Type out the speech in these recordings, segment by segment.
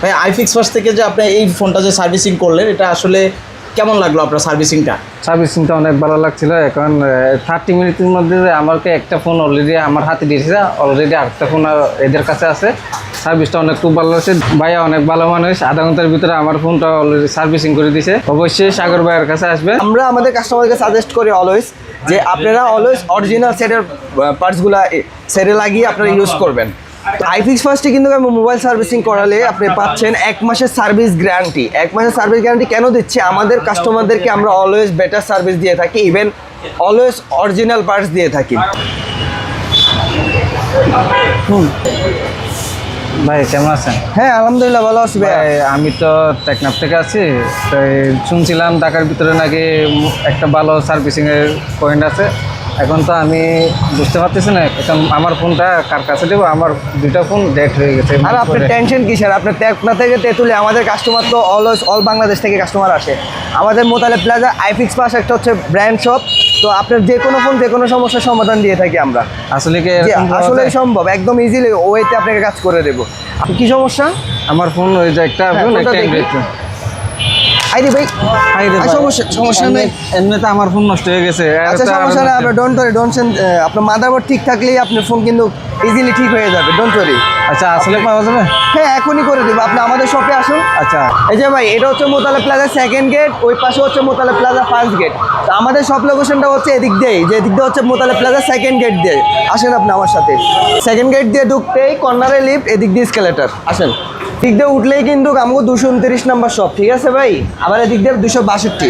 ভাই iFix first থেকে যে আপনি এই ফোনটা যে সার্ভিসিং করলেন, এটা আসলে কেমন লাগলো আপনার সার্ভিসিংটা? সার্ভিসিংটা অনেক ভালো লাগছিল। এখন 30 মিনিটের মধ্যে আমাকে একটা ফোন অলরেডি আমার হাতে দিয়েছে, অলরেডি আরেকটা ফোন এদের কাছে আছে। সার্ভিসটা অনেক খুব ভালো লাগছে। ভাইয়া অনেক ভালো মানুষ, আধা ঘন্টার ভিতরে আমার ফোনটা অলরেডি সার্ভিসিং করে দিয়েছে। অবশ্যই সাগর ভাইয়ের কাছে আসবে। আমরা আমাদের কাস্টমারকে সাজেস্ট করি অলওয়েজ যে আপনারা অলওয়েজ অরিজিনাল সেটের পার্টসগুলো সেটে লাগিয়ে আপনারা ইউজ করবেন। আইফিক্স ফার্স্টে কিন্তু মোবাইল সার্ভিসিং করালে আপনি পাচ্ছেন 1 মাসের সার্ভিস গ্যারান্টি। 1 মাসের সার্ভিস গ্যারান্টি কেন দিচ্ছি? আমাদের কাস্টমারদেরকে আমরা অলওয়েজ বেটার সার্ভিস দিয়ে থাকি, ইভেন অলওয়েজ অরিজিনাল পার্টস দিয়ে থাকি। ভাই কেমন আছেন? হ্যাঁ আলহামদুলিল্লাহ ভালো আছি ভাই। আমি তো টেকনাফ থেকে আছি। তাই শুনছিলাম ঢাকার ভিতরে নাকি একটা ভালো সার্ভিসিংয়ের পয়েন্ট আছে। এখন তো আমি বুঝতে পারতেছি না এখন আমার ফোনটা কার কাছে দেবো। আমার দুইটা ফোন ডেট হয়ে গেছে। আর আপনার টেনশন কিসের? আপনার টেকনা থেকে তেঁতুলে আমাদের কাস্টমার তো অলওয়েজ অল বাংলাদেশ থেকে কাস্টমার আসে। আমাদের মোতালেব প্লাজা আইফিক্স পাস একটা হচ্ছে ব্র্যান্ড শপ। তো আপনার যে কোনো ফোন যে কোনো সমস্যার সমাধান দিয়ে থাকি আমরা। আসলে কি আসলে সম্ভব, একদম ইজিলি ওয়েতে আপনাকে কাজ করে দেবো। কি সমস্যা? আমার ফোন ওই যে একটা আইরে ভাই সমস্যা নেই, এমনিতে আমার ফোন নষ্ট হয়ে গেছে। আচ্ছা সমস্যা নেই, আপনার ডোন্ট ওয়ারি, আপনার মাদারবোর্ড ঠিক থাকলেই আপনার ফোন কিন্তু ইজিলি ঠিক হয়ে যাবে, ডোন্ট ওয়ারি। আচ্ছা আসলে পাওয়া যাবে? হ্যাঁ এখনই করে দেবো, আপনি আমাদের শপে আসুন। আচ্ছা এই যে ভাই এটা হচ্ছে মোতালেব প্লাজা সেকেন্ড গেট, ওই পাশে হচ্ছে মোতালেব প্লাজা ফার্স্ট গেট। তো আমাদের শপ লোকেশনটা হচ্ছে এদিক দিয়েই, যে এদিক দিয়ে হচ্ছে মোতালেব প্লাজা সেকেন্ড গেট দিয়ে। আসেন আপনি আমার সাথে, সেকেন্ড গেট দিয়ে ঢুকতেই কর্নারে লিফট, এদিক দিয়ে এসকেলেটর। আসেন, দিক দিয়ে উঠলেই কিন্তু আমাকে 229 নাম্বার শপ, ঠিক আছে ভাই? আবার এদিক দিয়ে 262।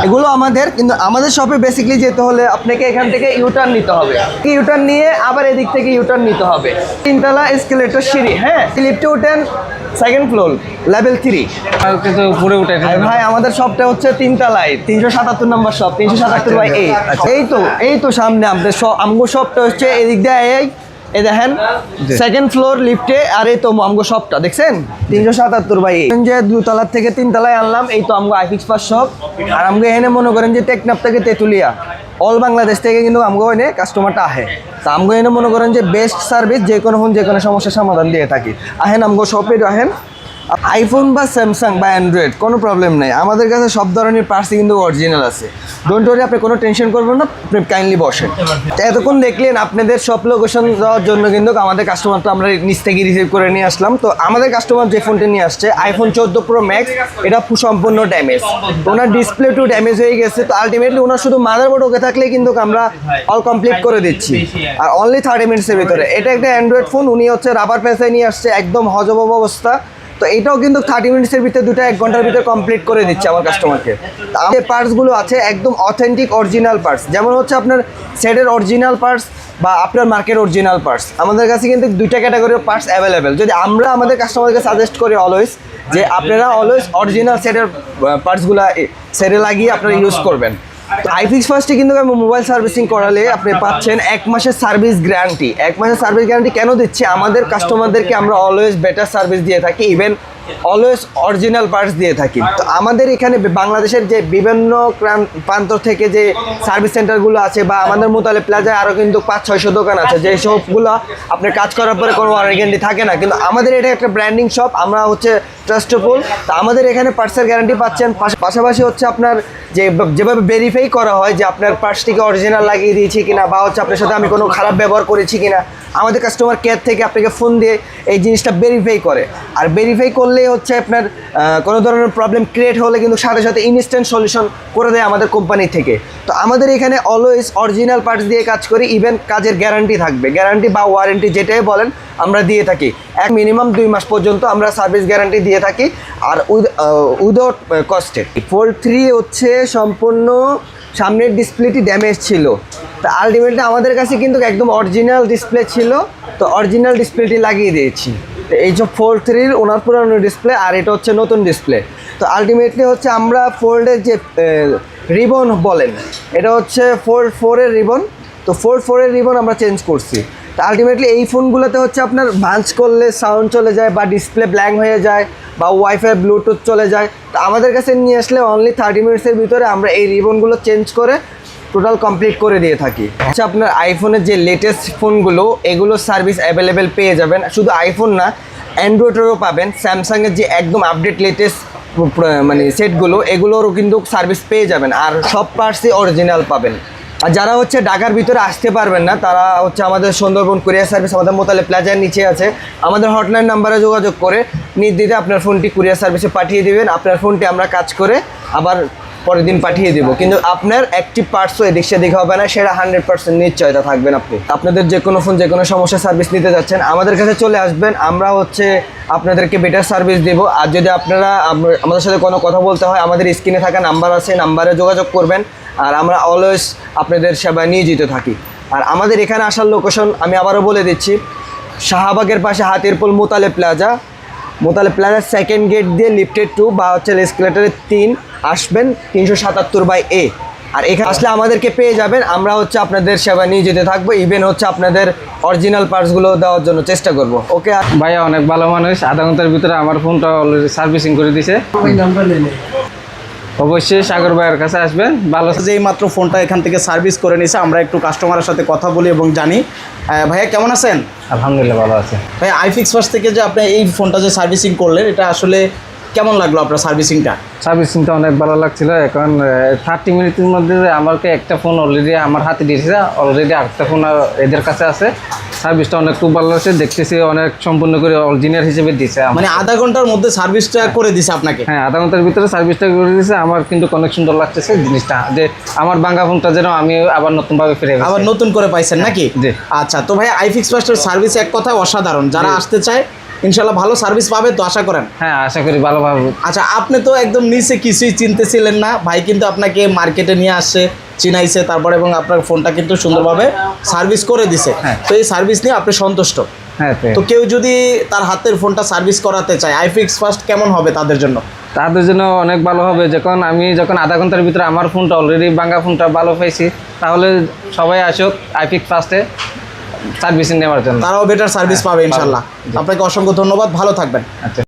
এগুলো আমাদের, কিন্তু আমাদের শপে বেসিক্যালি যেতে হলে আপনাকে এখান থেকে ইউটার্ন নিতে হবে। ইউটার্ন নিয়ে আবার এদিক থেকে ইউটার্ন নিতে হবে। 3তলা এসকেলেটর সিঁড়ি, হ্যাঁ লিফটে উঠেন, সেকেন্ড ফ্লোর লেভেল 3। কিন্তু উপরে উঠে ভাই আমাদের শপটা হচ্ছে 3তলায়, 377 নাম্বার শপ, 377 বাই 8। এই তো সামনে আমাদের আমগো শপটা হচ্ছে এদিক দিয়ে এই দেখেন সেকেন্ড ফ্লোর লিফটে। আর এই তো আমগো শপটা দেখছেন 377 বাই 8। যে 2তলা থেকে 3তলায় আনলাম, এই তো আমগো আইফিক্স পাস শপ। আর আমগো এখানে মনে করেন যে টেকনাফ থেকে তেঁতুলিয়া অল বাংলাদেশ থেকে কিন্তু আমগো এনে কাস্টমারটা আহে। তা আমগো এনে মনে করেন যে বেস্ট সার্ভিস, যে কোনো ফোন যে কোনো সমস্যার সমাধান দিয়ে থাকি। আহেন আমগো শপে আহেন। আইফোন বা স্যামসাং বা অ্যান্ড্রয়েড কোনো প্রবলেম নেই, আমাদের কাছে সব ধরনের পার্টসই কিন্তু অরিজিনাল আছে। ডোন্ট ওয়ারি, আপনি কোনো টেনশন করবেন না, আপনি কাইন্ডলি বসেন। এতক্ষণ দেখলেন আপনাদের সব লোকেশন দেওয়ার জন্য কিন্তু আমাদের কাস্টমারটা আমরা নিচ থেকে রিসিভ করে নিয়ে আসলাম। তো আমাদের কাস্টমার যে ফোনটা নিয়ে আসছে আইফোন 14 প্রো ম্যাক্স, এটা সম্পূর্ণ ড্যামেজ, ওনার ডিসপ্লে টু ড্যামেজ হয়ে গেছে। তো আলটিমেটলি ওনার শুধু মাদারবোর্ড ওকে থাকলেই কিন্তু আমরা অল কমপ্লিট করে দিচ্ছি, আর অনলি 30 মিনিটসের ভিতরে। এটা একটা অ্যান্ড্রয়েড ফোন, উনি হচ্ছে রাবার পেঁচায় নিয়ে আসছে, একদম হজবব অবস্থা। তো এটাও কিন্তু 30 মিনিটসের ভিতরে, 1 ঘন্টার ভিতরে কমপ্লিট করে দিচ্ছে আমার কাস্টমারকে। যে পার্টসগুলো আছে একদম অথেন্টিক অরিজিনাল পার্টস, যেমন হচ্ছে আপনার সেটের অরিজিনাল পার্টস বা আপনার মার্কেট অরিজিনাল পার্টস। আমাদের কাছে কিন্তু 2টা ক্যাটাগরির পার্টস অ্যাভেলেবেল। যদি আমরা আমাদের কাস্টমারকে সাজেস্ট করি অলওয়েজ যে আপনারা অলওয়েজ অরিজিনাল সেটের পার্টসগুলো সেটে লাগিয়ে আপনারা ইউজ করবেন। তো আইফিক্স ফার্স্টে কিন্তু মোবাইল সার্ভিসিং করালে আপনি পাচ্ছেন 1 মাসের সার্ভিস গ্যারান্টি। 1 মাসের সার্ভিস গ্যারান্টি কেন দিচ্ছি? আমাদের কাস্টমারদেরকে আমরা অলওয়েজ বেটার সার্ভিস দিয়ে থাকি, ইভেন অলওয়েজ অরিজিনাল পার্টস দিয়ে থাকি। তো আমাদের এখানে বাংলাদেশের যে বিভিন্ন প্রান্ত থেকে যে সার্ভিস সেন্টারগুলো আছে বা আমাদের মোতালেব প্লাজায় আরও কিন্তু 500-600 দোকান আছে, যে সবগুলো আপনার কাজ করার পরে কোনো ওয়ারেন্টি থাকে না। কিন্তু আমাদের এটা একটা ব্র্যান্ডিং শপ, আমরা হচ্ছে ট্রাস্টেবল। তো আমাদের এখানে পার্টসের গ্যারান্টি পাচ্ছেন, পাশাপাশি হচ্ছে আপনার যেভাবে ভেরিফাই করা হয় যে আপনার পার্টসটিকে অরিজিনাল লাগিয়ে দিয়েছি কিনা, বা হচ্ছে আপনার সাথে আমি কোনো খারাপ ব্যবহার করেছি কিনা, আমাদের কাস্টমার কেয়ার থেকে আপনাকে ফোন দিয়ে এই জিনিসটা ভেরিফাই করে। আর ভেরিফাই করলেই হচ্ছে আপনার কোনো ধরনের প্রবলেম ক্রিয়েট হলে কিন্তু সাথে সাথে ইনস্ট্যান্ট সলিউশন করে দেয় আমাদের কোম্পানি থেকে। তো আমাদের এখানে অলওয়েজ অরিজিনাল পার্টস দিয়ে কাজ করি, ইভেন কাজের গ্যারান্টি থাকবে, গ্যারান্টি বা ওয়ারেন্টি যেটাই বলেন আমরা দিয়ে থাকি। মিনিমাম 2 মাস পর্যন্ত আমরা সার্ভিস গ্যারান্টি দিয়ে থাকি, আর উইদাউট কস্টে। ফোল্ড 3 হচ্ছে সম্পূর্ণ সামনের ডিসপ্লেটি ড্যামেজ ছিল। তো আলটিমেটলি আমাদের কাছে কিন্তু একদম অরিজিনাল ডিসপ্লে ছিল, তো অরিজিনাল ডিসপ্লেটি লাগিয়ে দিয়েছি। তো এই যে ফোল্ড 3 ওনার পুরানো ডিসপ্লে, আর এটা হচ্ছে নতুন ডিসপ্লে। তো আলটিমেটলি হচ্ছে আমরা ফোল্ডের যে রিবন বলেন, এটা হচ্ছে ফোল্ড 4-এর রিবন। তো ফোল্ড 4-এর রিবন আমরা চেঞ্জ করছি। তো আলটিমেটলি এই ফোনগুলোতে হচ্ছে আপনার ভাঁজ করলে সাউন্ড চলে যায়, বা ডিসপ্লে ব্ল্যাঙ্ক হয়ে যায়, বা ওয়াইফাই ব্লুটুথ চলে যায়। তো আমাদের কাছে নিয়ে আসলে অনলি 30 মিনিটসের ভিতরে আমরা এই রিবনগুলো চেঞ্জ করে টোটাল কমপ্লিট করে দিয়ে থাকি। আচ্ছা, আপনার আইফোনের যে লেটেস্ট ফোনগুলো, এগুলো সার্ভিস অ্যাভেলেবেল পেয়ে যাবেন। শুধু আইফোন না, অ্যান্ড্রয়েডেরও পাবেন, স্যামসাংয়ের যে একদম আপডেট লেটেস্ট মানে সেটগুলো এগুলোরও কিন্তু সার্ভিস পেয়ে যাবেন, আর সব পার্টসই অরিজিনাল পাবেন। আর যারা হচ্ছে ঢাকার ভিতরে আসতে পারবেন না তারা হচ্ছে আমাদের সুন্দরবন কুরিয়ার সার্ভিস আমাদের মোতালে প্লাজার নিচে আছে, আমাদের হটলাইন নাম্বারে যোগাযোগ করে নির্দ্বিধে আপনার ফোনটি কুরিয়ার সার্ভিসে পাঠিয়ে দেবেন। আপনার ফোনটি আমরা কাজ করে আবার পরের দিন পাঠিয়ে দেবো, কিন্তু আপনার অ্যাক্টিভ পার্টসও এদিক সেদিক হবে না, সেটা 100% নিশ্চয়তা থাকবেন। আপনি আপনাদের যে কোনো ফোন যে কোনো সমস্যা সার্ভিস নিতে যাচ্ছেন আমাদের কাছে চলে আসবেন, আমরা হচ্ছে আপনাদেরকে বেটার সার্ভিস দেবো। আর যদি আপনারা আমাদের সাথে কোনো কথা বলতে হয় আমাদের স্ক্রিনে থাকা নাম্বার আছে, নাম্বারে যোগাযোগ করবেন, আর আমরা অলওয়েজ আপনাদের সেবায় নিয়োজিত থাকি। আর আমাদের এখানে আসার লোকেশন আমি আবারও বলে দিচ্ছি, শাহবাগের পাশে হাতিরপুল মোতালে প্লাজা, মোতালে প্লাজার সেকেন্ড গেট দিয়ে লিফটেড 2 বা হচ্ছে এসকেলেটরের 3 আসবেন 377/A। আর এখানে আসলে আমাদেরকে পেয়ে যাবেন, আমরা হচ্ছে আপনাদের সেবা নিয়ে যেতে থাকবো, ইভেন হচ্ছে আপনাদের অরিজিনাল পার্টসগুলো দেওয়ার জন্য চেষ্টা করব। ওকে ভাইয়া অনেক ভালো মানুষ, আধা ঘন্টার ভিতরে আমার ফোনটা অলরেডি সার্ভিসিং করে দিছে। অবশ্যই সাগর ভাইয়ের কাছে আসবেন। ভালো যে এই মাত্র ফোনটা এখান থেকে সার্ভিস করে নিছে, আমরা একটু কাস্টমারের সাথে কথা বলি এবং জানি। ভাইয়া কেমন আছেন? আলহামদুলিল্লাহ ভালো আছে। ভাই আইফিক্স ফার্স্ট থেকে যে আপনি এই ফোনটা যে সার্ভিসিং করলেন এটা আসলে কেমন লাগলো আপনার সার্ভিসিংটা? সার্ভিসিংটা অনেক ভালো লাগছিল। এখন 30 মিনিটের মধ্যে আমাকে একটা ফোন অলরেডি আমার হাতে দিয়েছে, অলরেডি আরেকটা ফোন এদের কাছে আছে। সার্ভিসটা অনেক খুব ভালো লাগছে, দেখতেছি অনেক সম্পূর্ণ করে অরিজিনাল হিসেবে দিছে। মানে আধা ঘন্টার মধ্যে সার্ভিসটা করে দিছে আপনাকে? হ্যাঁ, আধা ঘন্টার ভিতরে সার্ভিসটা করে দিয়েছে। আমার কিন্তু অনেক সুন্দর লাগতেছে জিনিসটা, যে আমার ভাঙা ফোনটা যেন আমি আবার নতুনভাবে ফিরে পেয়েছি। আবার নতুন করে পাইছেন নাকি? জি। আচ্ছা, তো ভাই আইফিক্স ফার্স্টের সার্ভিস এক কথায় অসাধারণ, যারা আসতে চায় ইনশাল্লাহ ভালো সার্ভিস পাবে তো আশা করেন? হ্যাঁ, আশা করি ভালোভাবে। আচ্ছা, আপনি তো একদম নিচে কিছুই চিনতেছিলেন না, ভাই কিন্তু আপনাকে মার্কেটে নিয়ে আসছে, চিনাইছে, তারপরে এবং আপনার ফোনটা কিন্তু সুন্দরভাবে সার্ভিস করে দিছে। হ্যাঁ। তো এই সার্ভিস নিয়ে আপনি সন্তুষ্ট? হ্যাঁ, তো কেউ যদি তার হাতের ফোনটা সার্ভিস করাতে চায় আইফিক্স ফার্স্ট কেমন হবে তাদের জন্য? তাদের জন্য অনেক ভালো হবে। যখন আধা ঘন্টার ভিতরে আমার ফোনটা অলরেডি ভাঙা ফোনটা ভালো পাইছি, তাহলে সবাই আসুক আইফিক্স ফার্স্টে সার্ভিসিং নেওয়ার জন্য। তারাও বেটার সার্ভিস পাবে ইনশাল্লাহ। আপনাকে অসংখ্য ধন্যবাদ, ভালো থাকবেন। আচ্ছা।